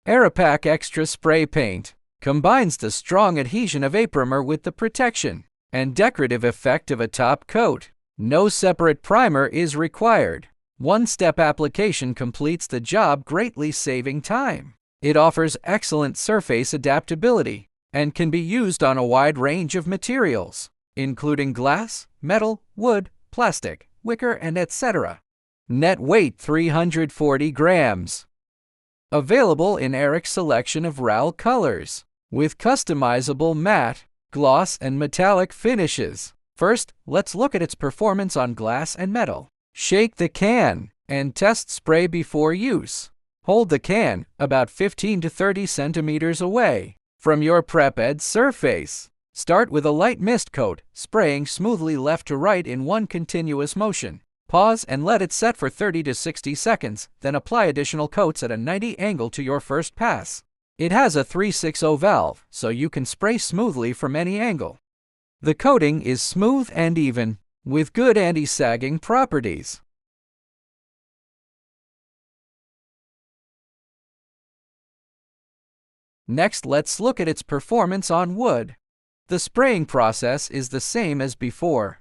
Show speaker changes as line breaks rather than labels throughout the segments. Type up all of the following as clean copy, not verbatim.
Aeropak Extra Spray Paint combines the strong adhesion of Aeropak with the protection and decorative effect of a top coat. No separate primer is required. One-step application completes the job, greatly saving time. It offers excellent surface adaptability and can be used on a wide range of materials, including glass, metal, wood, plastic, wicker, and etc. Net weight 340 grams. Available in Eric's selection of RAL colors, with customizable matte, gloss, and metallic finishes. First, let's look at its performance on glass and metal. Shake the can and test spray before use. Hold the can about 15 to 30 centimeters away from your prepped surface. Start with a light mist coat, spraying smoothly left to right in one continuous motion. Pause and let it set for 30 to 60 seconds, then apply additional coats at a 90 angle to your first pass. It has a 360 valve, so you can spray smoothly from any angle. The coating is smooth and even, with good anti-sagging properties. Next, let's look at its performance on wood. The spraying process is the same as before.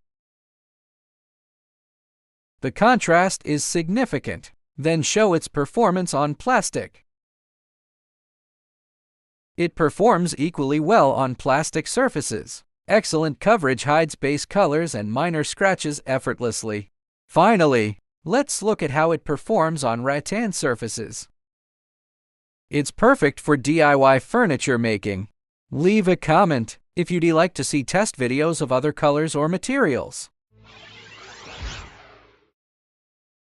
The contrast is significant. Then show its performance on plastic. It performs equally well on plastic surfaces. Excellent coverage hides base colors and minor scratches effortlessly. Finally, let's look at how it performs on rattan surfaces. It's perfect for DIY furniture making. Leave a comment if you'd like to see test videos of other colors or materials.